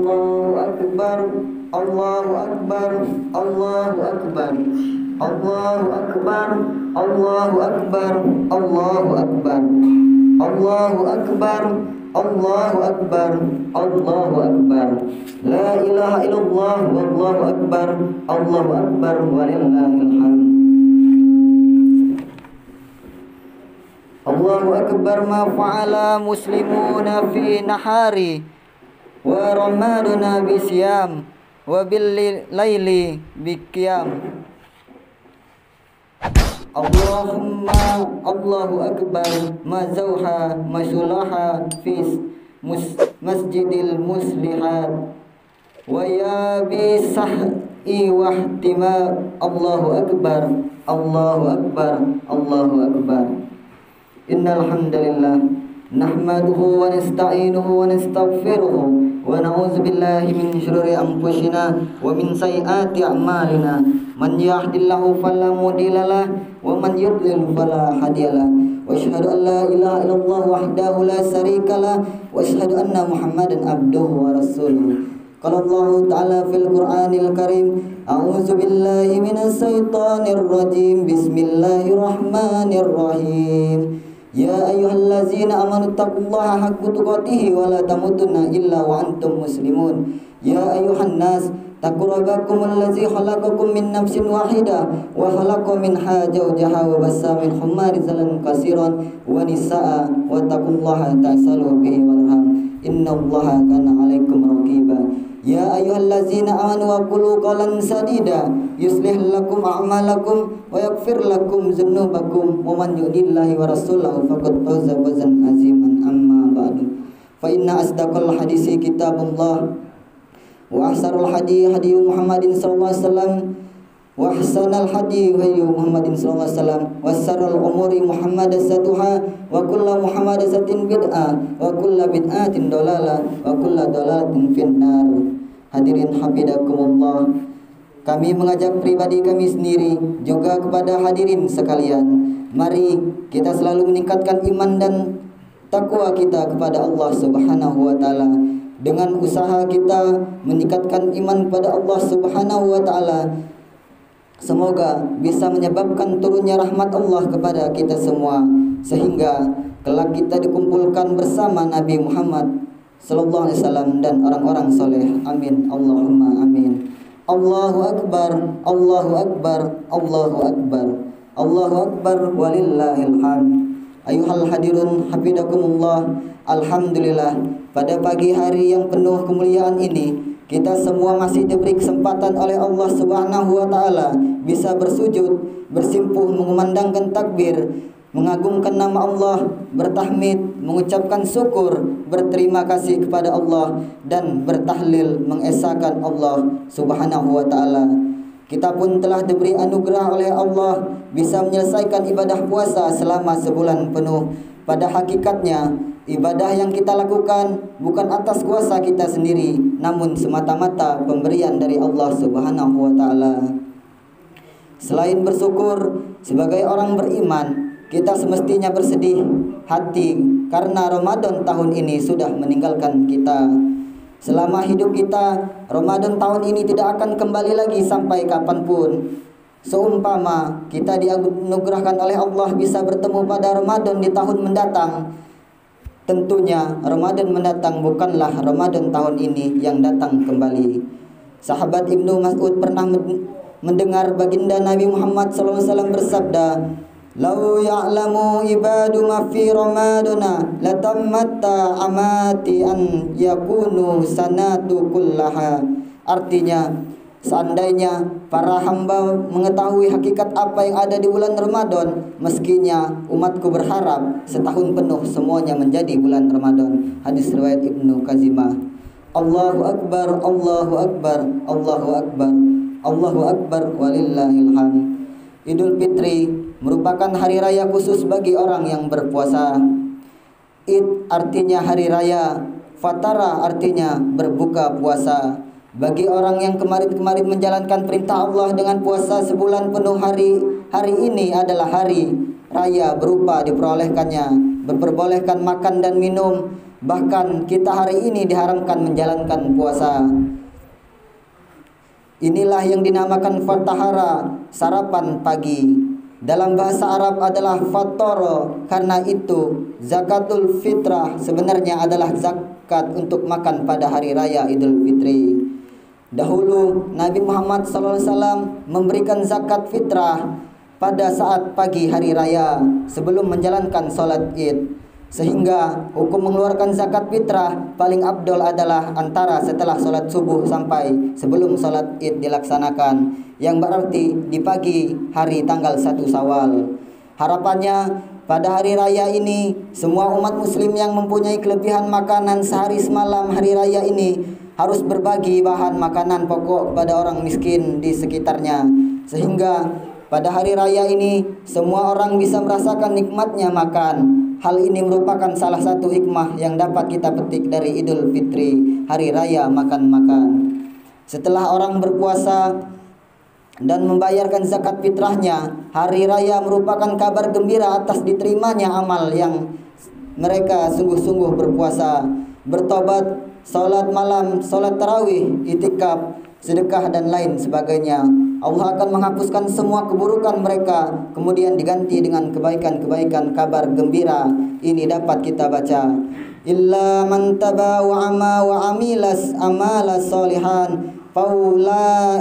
Allahu Akbar, Allahu Akbar, Allahu Akbar, Allahu Akbar, Allahu Akbar, Allahu Akbar, Allahu Akbar, Allahu Akbar, Allahu Akbar. La ilaha illallah wallahu akbar, Allahu akbar walillahil hamd. Allahu akbar ma fa'ala muslimuna fi nahari wa ramaduna bisyam wa bil laili biqiyam. Allahumma Allahu akbar ma zawha ma sulaha fi masjidil muslihat wa ya bi sah'i wa ihtima. Allahu akbar, Allahu akbar, Allahu akbar. Innal hamdalillah nahmaduhu wa nasta'inuhu wa nastaghfiruhu wa na'udzu billahi min shururi anfusina wa min sayyiati a'malina. Man yahdihillahu fala mudilla lahu wa man yudlil fala hadiya lahu. Wa asyhadu an la ilaha illallah wahdahu la syarika lahu wa asyhadu anna Muhammadan abduhu wa rasuluh. Qala Allah ta'ala fil Qur'anil Karim, a'udzu billahi minas syaitonir rajim. Bismillahirrahmanirrahim. Ya ayyuhallazina amanu taqullaha haqqa tuqatih wa la tamutunna illa wa antum muslimun. Ya ayyuhan nas taqu rabbakum allazi khalaqakum min nafsin wahidah wa khalaqa minha zawjaha wa bassa minhum rijalan katsiran wa nisaa wa taqullaha ta'salu bihi wal arham innallaha kana 'alaikum raqiba. Ya ayyuhallazina amanu wa qulu qawlan sadida yuslih lakum a'malakum wa yaghfir lakum dzunubakum wa man yuti'illahi wa rasulahu faqad faza fawzan aziman. Amma ba'du, fa inna asdaqal hadisi kitabullah wa ahsanul hadi hadi Muhammadin sallallahu alaihi wasallam wa ahsanal hadi hadi Muhammadin sallallahu alaihi wasallam wa syarrul umuri muhammadasatuha wa kullu muhammadasatin bid'ah wa kullu bid'atin dalalah wa kullu dalalatin finnar. Hadirin hafizakumullah, kami mengajak pribadi kami sendiri juga kepada hadirin sekalian, mari kita selalu meningkatkan iman dan takwa kita kepada Allah Subhanahu wa taala dengan usaha kita meningkatkan iman kepada Allah Subhanahu wa taala. Semoga bisa menyebabkan turunnya rahmat Allah kepada kita semua sehingga kelak kita dikumpulkan bersama Nabi Muhammad sallallahu alaihi wasallam dan orang-orang soleh. Amin, Allahumma amin. Allahu akbar, Allahu akbar, Allahu akbar, Allahu akbar walillahil hamd. Ayuhal hadirun hafizakumullah. Alhamdulillah, pada pagi hari yang penuh kemuliaan ini kita semua masih diberi kesempatan oleh Allah Subhanahu wa taala bisa bersujud, bersimpuh mengumandangkan takbir, mengagungkan nama Allah, bertahmid, mengucapkan syukur, berterima kasih kepada Allah dan bertahlil mengesahkan Allah Subhanahu wa taala. Kita pun telah diberi anugerah oleh Allah bisa menyelesaikan ibadah puasa selama sebulan penuh. Pada hakikatnya ibadah yang kita lakukan bukan atas kuasa kita sendiri, namun semata-mata pemberian dari Allah Subhanahu wa taala. Selain bersyukur sebagai orang beriman, kita semestinya bersedih hati karena Ramadan tahun ini sudah meninggalkan kita. Selama hidup kita, Ramadan tahun ini tidak akan kembali lagi sampai kapanpun. Seumpama kita dianugerahkan oleh Allah bisa bertemu pada Ramadan di tahun mendatang, tentunya Ramadan mendatang bukanlah Ramadan tahun ini yang datang kembali. Sahabat Ibnu Mas'ud pernah mendengar baginda Nabi Muhammad SAW bersabda, "Lau ya'lamu ibadu ma fi ramadana latamatta amati an yakunu sanatu kullaha." Artinya, seandainya para hamba mengetahui hakikat apa yang ada di bulan Ramadan, meskinya umatku berharap setahun penuh semuanya menjadi bulan Ramadan. Hadis riwayat Ibnu Kazimah. Allahu akbar, Allahu akbar, Allahu akbar, Allahu akbar walillahil hamd. Idul Fitri merupakan hari raya khusus bagi orang yang berpuasa. Id artinya hari raya, Fatara artinya berbuka puasa. Bagi orang yang kemarin-kemarin menjalankan perintah Allah dengan puasa sebulan penuh, hari ini adalah hari raya berupa diperbolehkan makan dan minum, Bahkan kita hari ini diharamkan menjalankan puasa. Inilah yang dinamakan fatahara, sarapan pagi. Dalam bahasa Arab adalah fatoro. Karena itu zakatul fitrah sebenarnya adalah zakat untuk makan pada hari raya Idul Fitri. Dahulu Nabi Muhammad SAW memberikan zakat fitrah pada saat pagi hari raya sebelum menjalankan sholat id. Sehingga hukum mengeluarkan zakat fitrah paling abdol adalah antara setelah sholat subuh sampai sebelum sholat id dilaksanakan, yang berarti di pagi hari tanggal 1 Syawal. Harapannya pada hari raya ini semua umat muslim yang mempunyai kelebihan makanan sehari semalam hari raya ini harus berbagi bahan makanan pokok kepada orang miskin di sekitarnya, sehingga pada hari raya ini semua orang bisa merasakan nikmatnya makan. Hal ini merupakan salah satu hikmah yang dapat kita petik dari Idul Fitri, hari raya makan-makan. Setelah orang berpuasa dan membayarkan zakat fitrahnya, hari raya merupakan kabar gembira atas diterimanya amal yang mereka sungguh-sungguh berpuasa, bertobat, salat malam, salat tarawih, itikaf, sedekah dan lain sebagainya. Allah akan menghapuskan semua keburukan mereka, kemudian diganti dengan kebaikan-kebaikan. Kabar gembira ini dapat kita baca. Illa man taba wa ama wa amilas amala solihan faula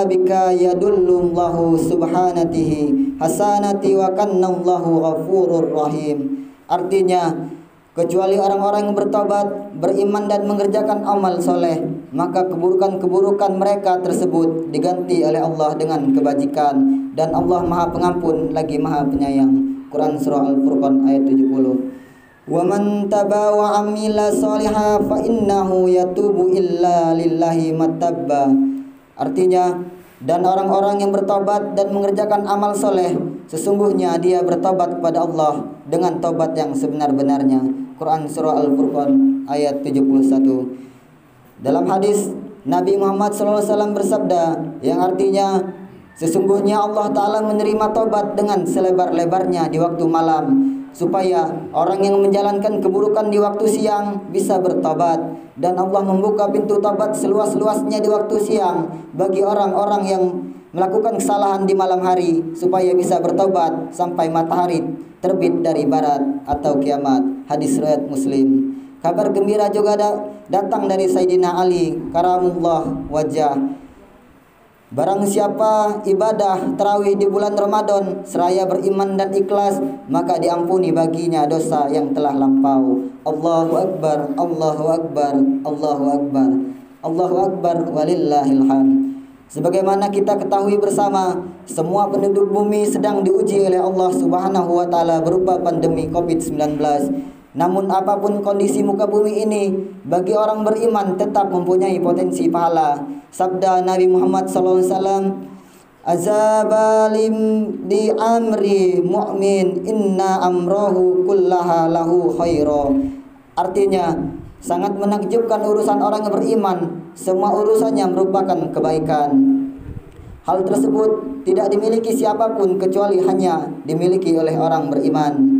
bika yadullullahu subhanatihi hasanati wa kannallahu ghafurur rahim. Artinya, kecuali orang-orang yang bertobat, beriman dan mengerjakan amal soleh, maka keburukan-keburukan mereka tersebut diganti oleh Allah dengan kebajikan, dan Allah Maha Pengampun lagi Maha Penyayang. Quran Surah Al-Furqan ayat 70. Wa man taba wa amila sholiha fa innahu yatubu illa lillahi matabba. Artinya, dan orang-orang yang bertobat dan mengerjakan amal soleh, sesungguhnya dia bertobat kepada Allah dengan tobat yang sebenar-benarnya. Quran Surah Al-Furqan ayat 71. Dalam hadis Nabi Muhammad SAW bersabda, yang artinya sesungguhnya Allah Ta'ala menerima tobat dengan selebar-lebarnya di waktu malam, supaya orang yang menjalankan keburukan di waktu siang bisa bertobat, dan Allah membuka pintu tobat seluas-luasnya di waktu siang bagi orang-orang yang melakukan kesalahan di malam hari, supaya bisa bertobat sampai matahari terbit dari barat atau kiamat. Hadis riwayat Muslim. Kabar gembira juga datang dari Sayyidina Ali karamullah wajah. Barang siapa ibadah tarawih di bulan Ramadan seraya beriman dan ikhlas, maka diampuni baginya dosa yang telah lampau. Allahu Akbar, Allahu Akbar, Allahu Akbar, Allahu Akbar, walillahil hamd. Sebagaimana kita ketahui bersama, semua penduduk bumi sedang diuji oleh Allah Subhanahu wa Ta'ala berupa pandemi COVID-19. Namun apapun kondisi muka bumi ini, bagi orang beriman tetap mempunyai potensi pahala. Sabda Nabi Muhammad SAW, azabalim di amri mu'min inna amrohu kullaha lahu khairo. Artinya, sangat menakjubkan urusan orang yang beriman, semua urusannya merupakan kebaikan. Hal tersebut tidak dimiliki siapapun kecuali hanya dimiliki oleh orang beriman.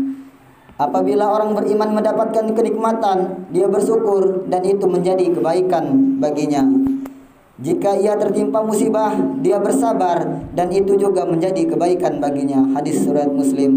Apabila orang beriman mendapatkan kenikmatan, dia bersyukur dan itu menjadi kebaikan baginya. Jika ia tertimpa musibah, dia bersabar dan itu juga menjadi kebaikan baginya. Hadis surat Muslim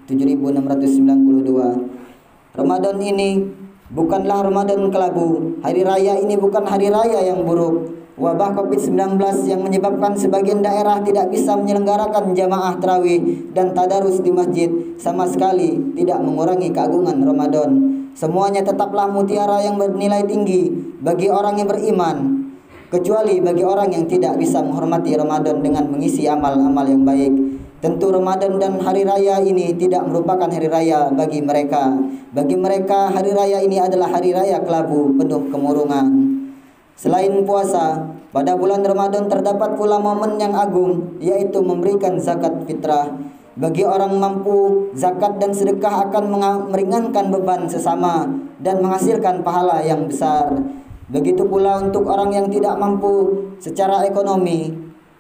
7692. Ramadan ini bukanlah Ramadan kelabu. Hari raya ini bukan hari raya yang buruk. Wabah COVID-19 yang menyebabkan sebagian daerah tidak bisa menyelenggarakan jamaah tarawih dan tadarus di masjid sama sekali tidak mengurangi keagungan Ramadan. Semuanya tetaplah mutiara yang bernilai tinggi bagi orang yang beriman, kecuali bagi orang yang tidak bisa menghormati Ramadan dengan mengisi amal-amal yang baik. Tentu Ramadan dan hari raya ini tidak merupakan hari raya bagi mereka. Bagi mereka hari raya ini adalah hari raya kelabu penuh kemurungan. Selain puasa, pada bulan Ramadan terdapat pula momen yang agung, yaitu memberikan zakat fitrah. Bagi orang mampu, zakat dan sedekah akan meringankan beban sesama dan menghasilkan pahala yang besar. Begitu pula untuk orang yang tidak mampu secara ekonomi,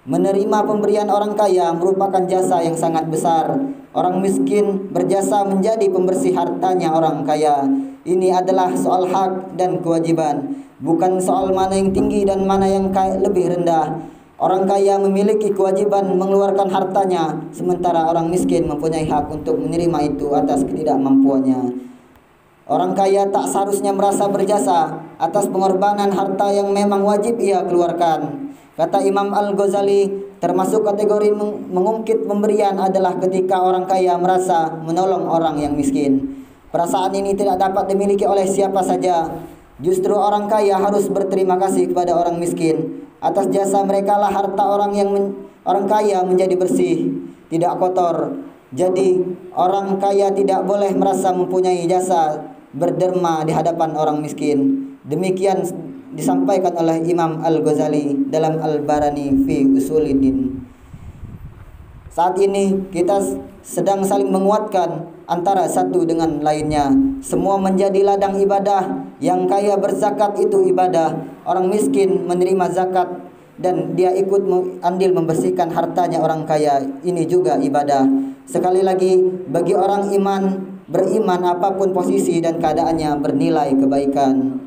Menerima pemberian orang kaya merupakan jasa yang sangat besar. Orang miskin berjasa menjadi pembersih hartanya orang kaya. Ini adalah soal hak dan kewajiban, bukan soal mana yang tinggi dan mana yang lebih rendah. Orang kaya memiliki kewajiban mengeluarkan hartanya, sementara orang miskin mempunyai hak untuk menerima itu atas ketidakmampuannya. Orang kaya tak seharusnya merasa berjasa atas pengorbanan harta yang memang wajib ia keluarkan. Kata Imam Al-Ghazali, termasuk kategori mengungkit pemberian adalah ketika orang kaya merasa menolong orang yang miskin. Perasaan ini tidak dapat dimiliki oleh siapa saja. Justru orang kaya harus berterima kasih kepada orang miskin. Atas jasa mereka lah harta orang kaya menjadi bersih, tidak kotor. Jadi orang kaya tidak boleh merasa mempunyai jasa berderma di hadapan orang miskin. Demikian disampaikan oleh Imam Al-Ghazali dalam Al-Barani fi Usuluddin. Saat ini kita sedang saling menguatkan antara satu dengan lainnya. Semua menjadi ladang ibadah. Yang kaya berzakat itu ibadah. Orang miskin menerima zakat dan dia ikut andil membersihkan hartanya orang kaya. Ini juga ibadah. Sekali lagi, bagi orang beriman apapun posisi dan keadaannya bernilai kebaikan.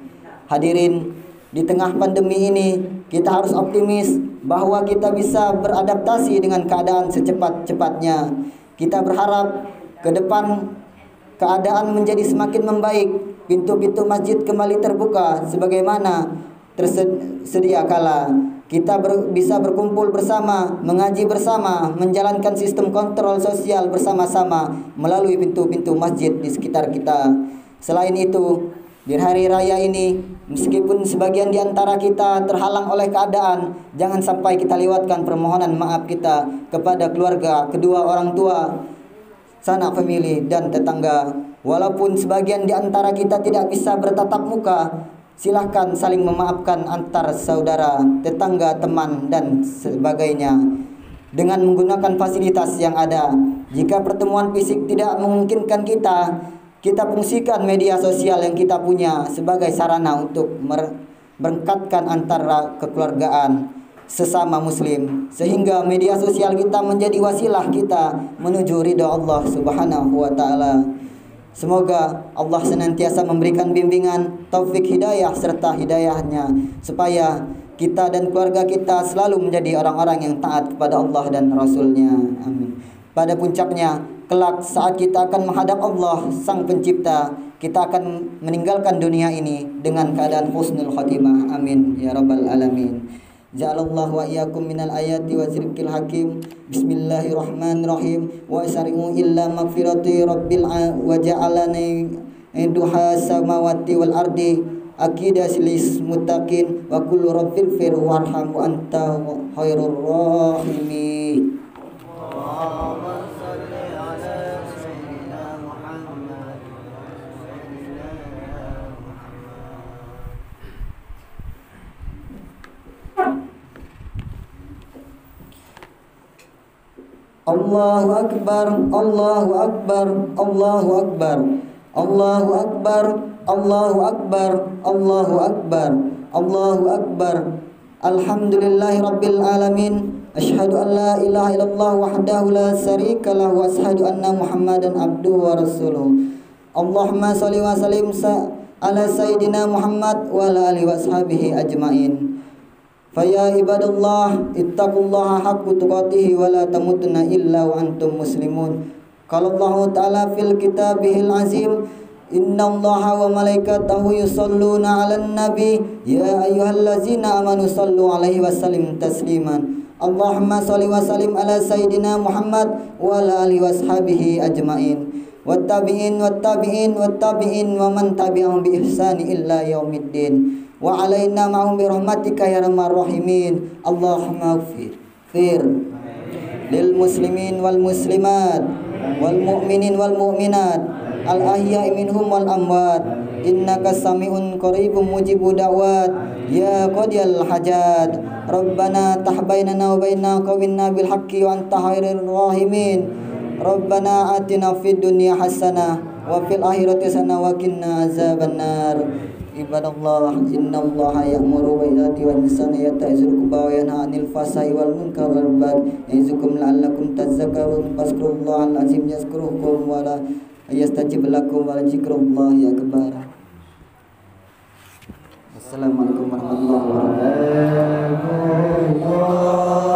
Hadirin, di tengah pandemi ini kita harus optimis bahwa kita bisa beradaptasi dengan keadaan secepat-cepatnya. Kita berharap ke depan keadaan menjadi semakin membaik, pintu-pintu masjid kembali terbuka sebagaimana tersedia kala. Kita bisa berkumpul bersama, mengaji bersama, menjalankan sistem kontrol sosial bersama-sama melalui pintu-pintu masjid di sekitar kita. Selain itu, di hari raya ini, meskipun sebagian di antara kita terhalang oleh keadaan, jangan sampai kita lewatkan permohonan maaf kita kepada keluarga, kedua orang tua, sanak famili dan tetangga. Walaupun sebagian di antara kita tidak bisa bertatap muka, silahkan saling memaafkan antar saudara, tetangga, teman dan sebagainya dengan menggunakan fasilitas yang ada. Jika pertemuan fisik tidak memungkinkan kita fungsikan media sosial yang kita punya sebagai sarana untuk merekatkan antara kekeluargaan sesama muslim, sehingga media sosial kita menjadi wasilah kita menuju ridha Allah Subhanahu wa taala. Semoga Allah senantiasa memberikan bimbingan, taufik hidayah serta hidayahnya supaya kita dan keluarga kita selalu menjadi orang-orang yang taat kepada Allah dan Rasulnya. Amin. Pada puncaknya, kelak saat kita akan menghadap Allah Sang Pencipta, kita akan meninggalkan dunia ini dengan keadaan husnul khatimah. Amin ya rabbal alamin. Ja'alallahu wa iyyakum minal ayati wa zikril hakim. Bismillahirrahmanirrahim. Wa sari'u illa magfirati rabbil wa ja'alani duha samawati wal ardi aqidas lis muttaqin wa kullu rabbil fir warham wa anta khairur rahimin. Allahu Akbar, Allahu Akbar, Allahu Akbar, Allahu Akbar, Allahu Akbar, Allahu Akbar, Allahu Akbar. Alhamdulillahi Rabbil Alamin. Asyhadu an la ilaha illallah wahdahu la syarika lahu wa asyhadu anna Muhammadan abduhu wa rasuluh. Allahumma shalli wa sallim ala sayyidina Muhammad wa ala alihi wa ashabihi ajmain. Faya ibadallah ittaqullaha haqqa tuqatih wa la tamutunna illa wa antum muslimun. Qala Allah Ta'ala fil kitabihil azim, innallaha wa malaikatahu yusholluna 'alan nabi ya ayyuhallazina amanu shallu 'alaihi wa sallimu tasliman. Allahumma shalli wa sallim ala sayyidina Muhammad wa ala alihi wa ashabihi ajmain. Wattabi'in wattabi'in wattabi'in wa man tabi'ahum bi ihsani illa yaumiddin. Wa alaina ma'hum bi rahmatika ya arhamar rahimin. Allahumma ighfir lil muslimin wal muslimat wal mu'minin wal mu'minat al ahya'i minhum wal amwat innaka sami'un qaribun mujibud da'wat ya qadiyal hajat. Rabbana tahbainana wa baina qawminna bil haqqi wa anta khairur rahimin. Rabbana atina fid dunya hasanah wa fil akhirati hasanah wa qina azabannar. ibadallah innallaha ya'muru bil 'adli wan ihsani wa ya'muru wa yanha 'anil fahsya'i wal munkari wal baghi ya'izukum la'allakum tadhakkarun fazkurullaha al-'azim yazkurkum wa la yastajib lakum wa la dzikrullahi akbar. Assalamualaikum warahmatullahi wabarakatuh.